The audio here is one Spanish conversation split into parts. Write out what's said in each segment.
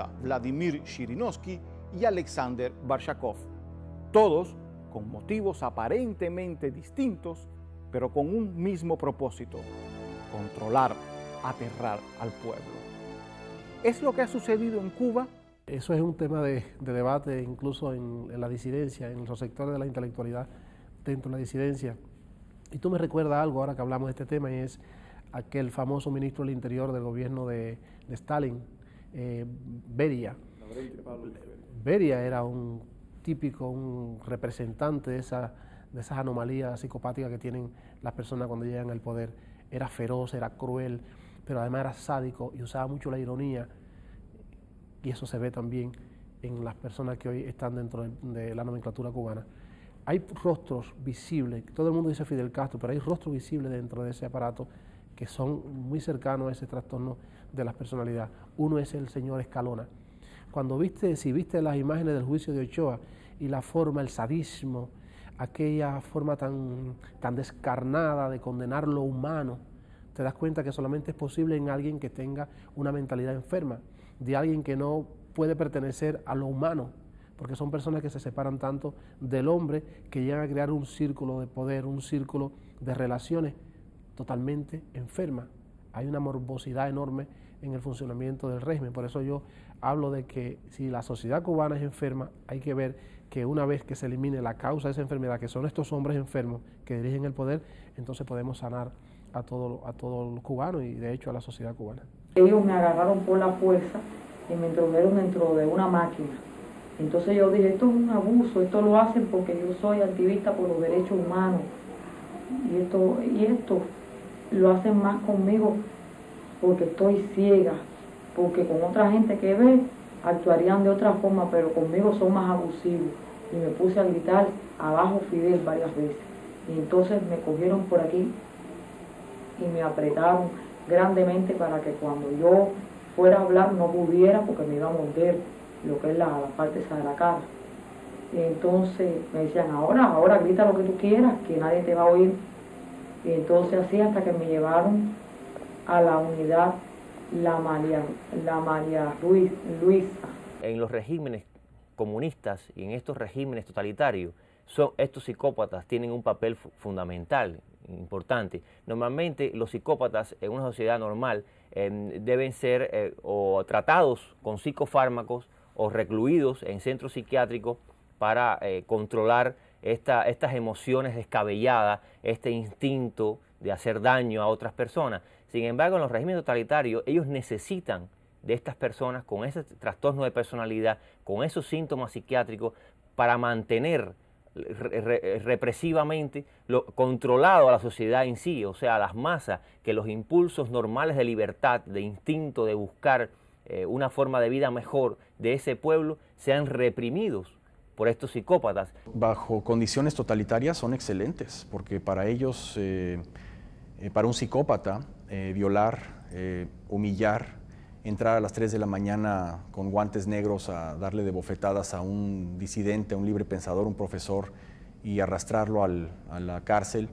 Vladimir Zhirinovsky y Alexander Barshakov, todos con motivos aparentemente distintos, pero con un mismo propósito: controlar, aterrar al pueblo. ¿Es lo que ha sucedido en Cuba? Eso es un tema de debate incluso en la disidencia, en los sectores de la intelectualidad dentro de la disidencia. Y tú me recuerdas algo ahora que hablamos de este tema, y es aquel famoso ministro del Interior del gobierno de Stalin, Beria. Beria era un típico, un representante de esas anomalías psicopáticas que tienen las personas cuando llegan al poder. Era feroz, era cruel, pero además era sádico y usaba mucho la ironía, y eso se ve también en las personas que hoy están dentro de la nomenclatura cubana. Hay rostros visibles, todo el mundo dice Fidel Castro, pero hay rostros visibles dentro de ese aparato que son muy cercanos a ese trastorno de la personalidad. Uno es el señor Escalona. Si viste las imágenes del juicio de Ochoa y la forma, el sadismo, aquella forma tan descarnada de condenar lo humano, te das cuenta que solamente es posible en alguien que tenga una mentalidad enferma, de alguien que no puede pertenecer a lo humano, porque son personas que se separan tanto del hombre que llegan a crear un círculo de poder, un círculo de relaciones totalmente enferma. Hay una morbosidad enorme en el funcionamiento del régimen. Por eso yo hablo de que si la sociedad cubana es enferma, hay que ver que una vez que se elimine la causa de esa enfermedad, que son estos hombres enfermos que dirigen el poder, entonces podemos sanar a todos los cubanos y de hecho a la sociedad cubana. Ellos me agarraron por la fuerza y me introdujeron dentro de una máquina. Entonces yo dije, esto es un abuso, esto lo hacen porque yo soy activista por los derechos humanos. Y esto lo hacen más conmigo porque estoy ciega, porque con otra gente que ve actuarían de otra forma, pero conmigo son más abusivos. Y me puse a gritar abajo Fidel varias veces. Y entonces me cogieron por aquí y me apretaron grandemente para que cuando yo fuera a hablar no pudiera, porque me iba a morder lo que es la parte esa de la cara. Y entonces me decían, ahora grita lo que tú quieras, que nadie te va a oír. Y entonces así hasta que me llevaron a la unidad La María Luisa. En los regímenes comunistas y en estos regímenes totalitarios, estos psicópatas tienen un papel fundamental, importante. Normalmente los psicópatas en una sociedad normal deben ser o tratados con psicofármacos o recluidos en centros psiquiátricos para controlar estas emociones descabelladas, este instinto de hacer daño a otras personas. Sin embargo, en los regímenes totalitarios, ellos necesitan de estas personas con ese trastorno de personalidad, con esos síntomas psiquiátricos, para mantener represivamente controlado a la sociedad en sí, o sea, a las masas, que los impulsos normales de libertad, de instinto, de buscar una forma de vida mejor de ese pueblo, sean reprimidos por estos psicópatas. Bajo condiciones totalitarias son excelentes, porque para ellos, para un psicópata, violar, humillar, entrar a las 3 de la mañana con guantes negros a darle de bofetadas a un disidente, a un libre pensador, un profesor, y arrastrarlo a la cárcel,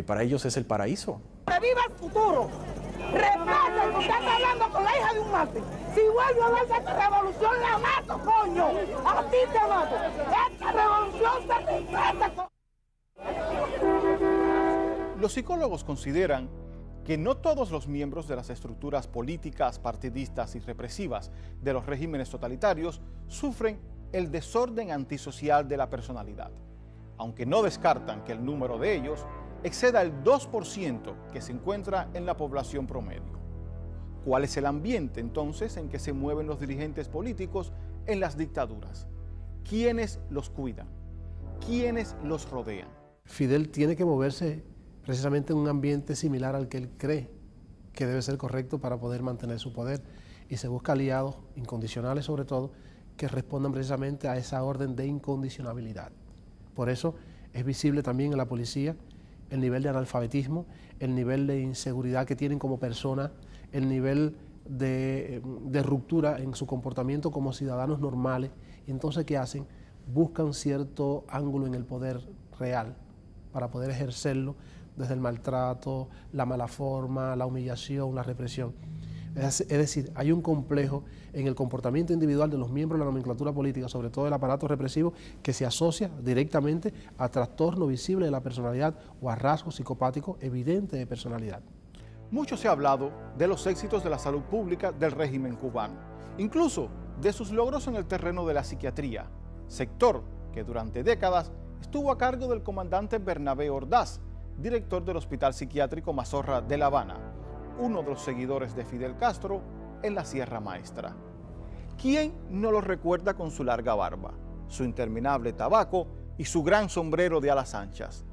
para ellos es el paraíso. ¡Que viva el futuro! ¡Respeten que usted está hablando con la hija de un mártir! Si vuelvo a ver esta revolución, la mato, coño. A ti te mato. Esta revolución se respeta. Los psicólogos consideran que no todos los miembros de las estructuras políticas, partidistas y represivas de los regímenes totalitarios sufren el desorden antisocial de la personalidad, aunque no descartan que el número de ellos exceda el 2% que se encuentra en la población promedio. ¿Cuál es el ambiente entonces en que se mueven los dirigentes políticos en las dictaduras? ¿Quiénes los cuidan? ¿Quiénes los rodean? Fidel tiene que moverse precisamente en un ambiente similar al que él cree que debe ser correcto para poder mantener su poder, y se busca aliados incondicionales sobre todo que respondan precisamente a esa orden de incondicionabilidad. Por eso es visible también en la policía el nivel de analfabetismo, el nivel de inseguridad que tienen como personas, el nivel de ruptura en su comportamiento como ciudadanos normales. Y entonces, ¿qué hacen? Buscan cierto ángulo en el poder real para poder ejercerlo desde el maltrato, la mala forma, la humillación, la represión. Es decir, hay un complejo en el comportamiento individual de los miembros de la nomenclatura política, sobre todo el aparato represivo, que se asocia directamente a trastorno visible de la personalidad o a rasgos psicopáticos evidentes de personalidad. Mucho se ha hablado de los éxitos de la salud pública del régimen cubano, incluso de sus logros en el terreno de la psiquiatría, sector que durante décadas estuvo a cargo del comandante Bernabé Ordaz, director del Hospital Psiquiátrico Mazorra de La Habana, uno de los seguidores de Fidel Castro en la Sierra Maestra. ¿Quién no lo recuerda con su larga barba, su interminable tabaco y su gran sombrero de alas anchas?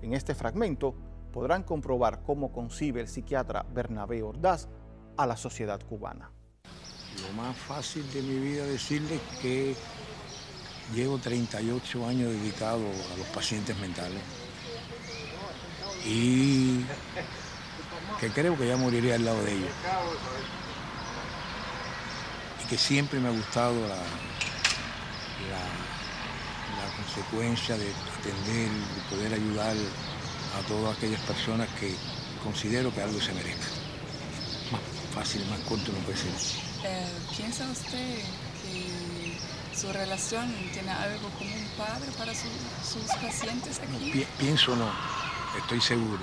En este fragmento podrán comprobar cómo concibe el psiquiatra Bernabé Ordaz a la sociedad cubana. Lo más fácil de mi vida decirles que llevo 38 años dedicado a los pacientes mentales y que creo que ya moriré al lado de ellos. Y que siempre me ha gustado la consecuencia de atender, de poder ayudar a todas aquellas personas que considero que algo se merezca. Más fácil, más corto no puede ser. ¿Piensa usted que su relación tiene algo como un padre para sus pacientes aquí? No, pienso no, estoy seguro.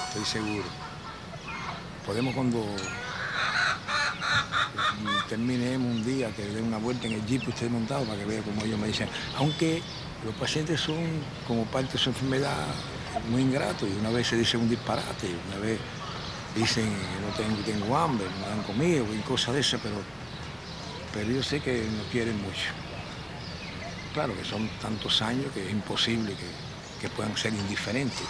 Estoy seguro. Podemos cuando terminemos un día que den una vuelta en el jeep que usted montado para que vea cómo ellos me dicen. Aunque los pacientes son como parte de su enfermedad muy ingratos y una vez se dice un disparate, una vez dicen no tengo hambre, no me dan comida y cosas de esas, pero yo sé que nos quieren mucho. Claro que son tantos años que es imposible que puedan ser indiferentes.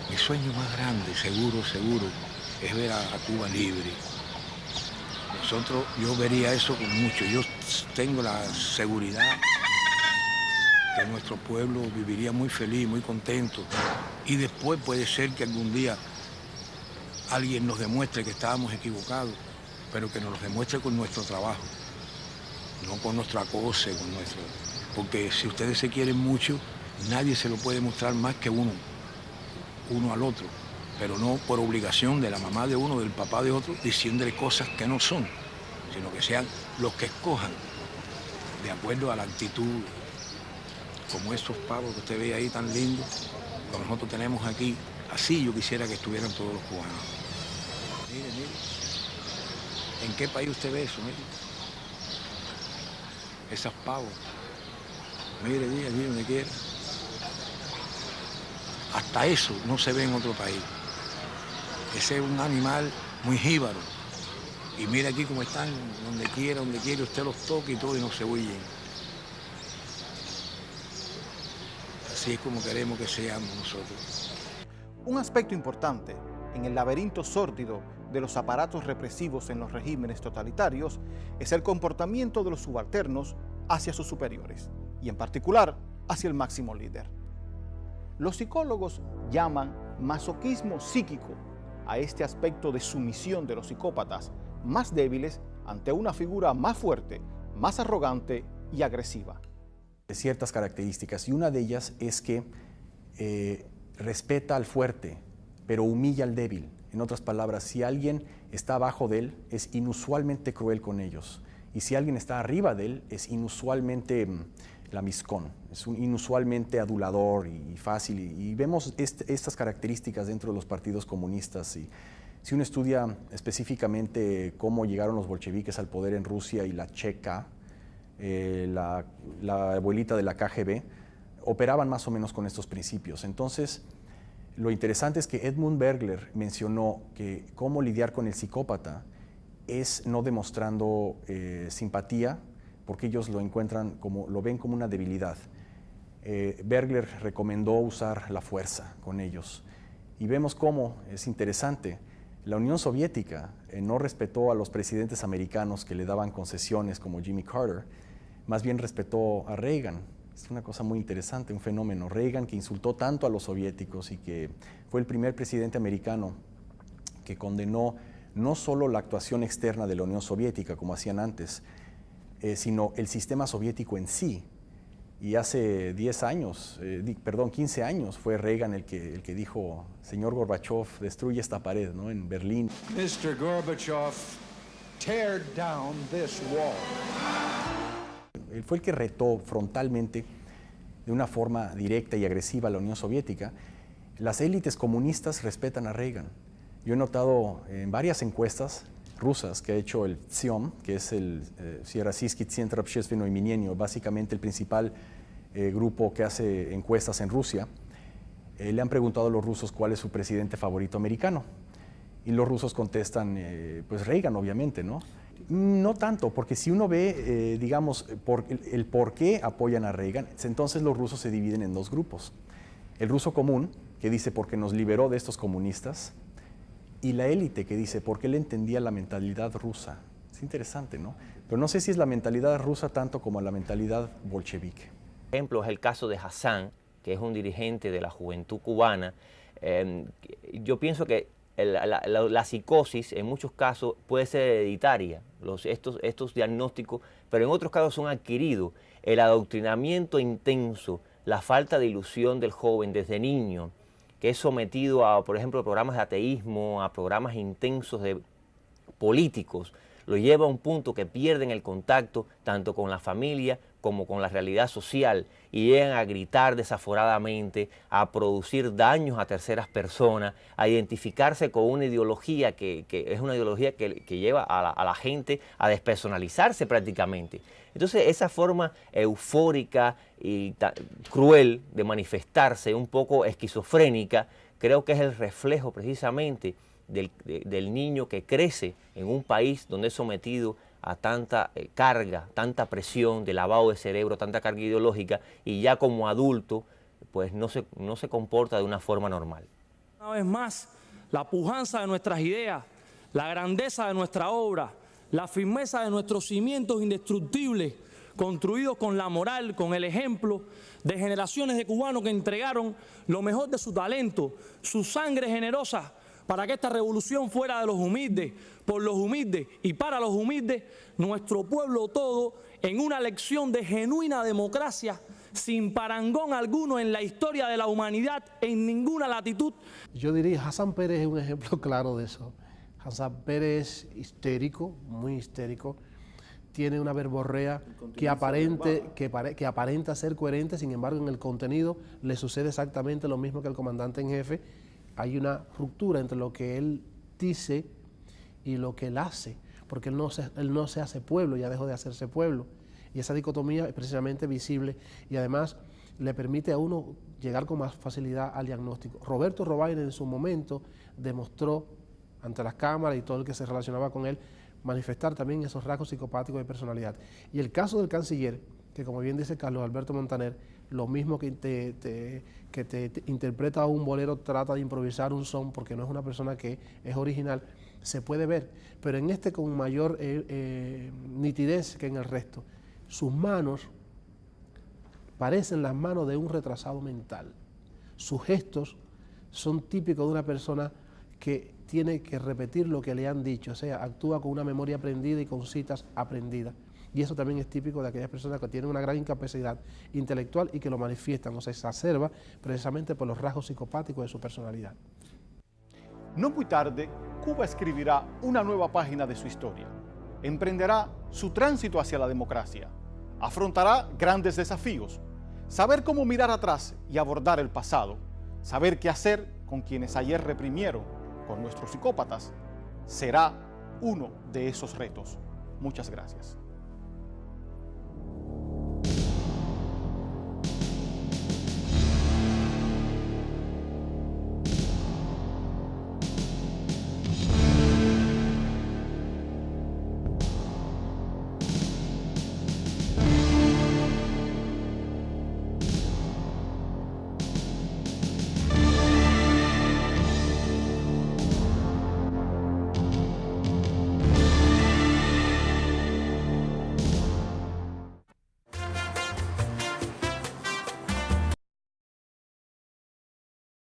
Mi sueño más grande, seguro, es ver a Cuba libre. Yo vería eso con mucho. Yo tengo la seguridad que nuestro pueblo viviría muy feliz, muy contento. Y después puede ser que algún día alguien nos demuestre que estábamos equivocados, pero que nos lo demuestre con nuestro trabajo, no con nuestra cosa, porque si ustedes se quieren mucho, nadie se lo puede mostrar más que uno al otro, pero no por obligación de la mamá de uno, del papá de otro, diciéndole cosas que no son, sino que sean los que escojan, de acuerdo a la actitud, como esos pavos que usted ve ahí tan lindos, que nosotros tenemos aquí. Así yo quisiera que estuvieran todos los cubanos. Mire. ¿En qué país usted ve eso? Mire. Esas pavos. Mire, allí donde quiera. Hasta eso no se ve en otro país. Ese es un animal muy jíbaro. Y mire aquí cómo están, donde quiera, usted los toca y todo y no se huyen. Así es como queremos que seamos nosotros. Un aspecto importante en el laberinto sórdido de los aparatos represivos en los regímenes totalitarios es el comportamiento de los subalternos hacia sus superiores, y en particular hacia el máximo líder. Los psicólogos llaman masoquismo psíquico a este aspecto de sumisión de los psicópatas más débiles ante una figura más fuerte, más arrogante y agresiva. Ciertas características, y una de ellas es que respeta al fuerte, pero humilla al débil. En otras palabras, si alguien está abajo de él, es inusualmente cruel con ellos. Y si alguien está arriba de él, es inusualmente lambiscón, es inusualmente adulador y fácil. Y vemos estas características dentro de los partidos comunistas. Y si uno estudia específicamente cómo llegaron los bolcheviques al poder en Rusia y la Checa, la abuelita de la KGB, operaban más o menos con estos principios. Entonces, lo interesante es que Edmund Bergler mencionó que cómo lidiar con el psicópata es no demostrando simpatía, porque ellos lo ven como una debilidad. Bergler recomendó usar la fuerza con ellos. Y vemos cómo, es interesante, la Unión Soviética no respetó a los presidentes americanos que le daban concesiones como Jimmy Carter, más bien respetó a Reagan. Es una cosa muy interesante, un fenómeno. Reagan, que insultó tanto a los soviéticos y que fue el primer presidente americano que condenó no solo la actuación externa de la Unión Soviética, como hacían antes, sino el sistema soviético en sí. Y hace 15 años fue Reagan el que dijo, señor Gorbachev, destruye esta pared, ¿no? En Berlín. Mr. Gorbachev, tear down this wall. Él fue el que retó frontalmente, de una forma directa y agresiva, a la Unión Soviética. Las élites comunistas respetan a Reagan. Yo he notado en varias encuestas rusas que ha hecho el TSIOM, que es el Российский Центр Общественного Мнения, básicamente el principal grupo que hace encuestas en Rusia, le han preguntado a los rusos cuál es su presidente favorito americano. Y los rusos contestan, pues Reagan, obviamente, ¿no? No tanto, porque si uno ve, digamos, el por qué apoyan a Reagan, entonces los rusos se dividen en dos grupos. El ruso común, que dice porque nos liberó de estos comunistas, y la élite que dice porque él entendía la mentalidad rusa. Es interesante, ¿no? Pero no sé si es la mentalidad rusa tanto como la mentalidad bolchevique. Ejemplo es el caso de Hassan, que es un dirigente de la juventud cubana. Yo pienso que la psicosis en muchos casos puede ser hereditaria, estos diagnósticos, pero en otros casos son adquiridos. El adoctrinamiento intenso, la falta de ilusión del joven desde niño, que es sometido a, por ejemplo, programas de ateísmo, a programas intensos de políticos, lo lleva a un punto que pierden el contacto tanto con la familia como con la realidad social y llegan a gritar desaforadamente, a producir daños a terceras personas, a identificarse con una ideología que es una ideología que lleva a la gente a despersonalizarse prácticamente. Entonces esa forma eufórica y cruel de manifestarse, un poco esquizofrénica, creo que es el reflejo precisamente del niño que crece en un país donde es sometido a tanta carga, tanta presión de lavado de cerebro, tanta carga ideológica, y ya como adulto pues no se comporta de una forma normal. Una vez más, la pujanza de nuestras ideas, la grandeza de nuestra obra, la firmeza de nuestros cimientos indestructibles, construidos con la moral, con el ejemplo de generaciones de cubanos que entregaron lo mejor de su talento, su sangre generosa, para que esta revolución fuera de los humildes, por los humildes y para los humildes, nuestro pueblo todo, en una lección de genuina democracia, sin parangón alguno en la historia de la humanidad, en ninguna latitud. Yo diría, Hassan Pérez es un ejemplo claro de eso. Hassan Pérez es histérico, muy histérico, tiene una verborrea que aparenta ser coherente, sin embargo en el contenido le sucede exactamente lo mismo que al comandante en jefe. Hay una ruptura entre lo que él dice y lo que él hace, porque él no se hace pueblo, ya dejó de hacerse pueblo. Y esa dicotomía es precisamente visible y además le permite a uno llegar con más facilidad al diagnóstico. Roberto Robaina en su momento demostró ante las cámaras y todo el que se relacionaba con él manifestar también esos rasgos psicopáticos de personalidad. Y el caso del canciller, que como bien dice Carlos Alberto Montaner, lo mismo que te interpreta un bolero, trata de improvisar un son porque no es una persona que es original, se puede ver, pero en este con mayor nitidez que en el resto. Sus manos parecen las manos de un retrasado mental. Sus gestos son típicos de una persona que tiene que repetir lo que le han dicho, o sea, actúa con una memoria aprendida y con citas aprendidas. Y eso también es típico de aquellas personas que tienen una gran incapacidad intelectual y que lo manifiestan o se exacerba precisamente por los rasgos psicopáticos de su personalidad. No muy tarde, Cuba escribirá una nueva página de su historia. Emprenderá su tránsito hacia la democracia. Afrontará grandes desafíos. Saber cómo mirar atrás y abordar el pasado. Saber qué hacer con quienes ayer reprimieron, con nuestros psicópatas, será uno de esos retos. Muchas gracias.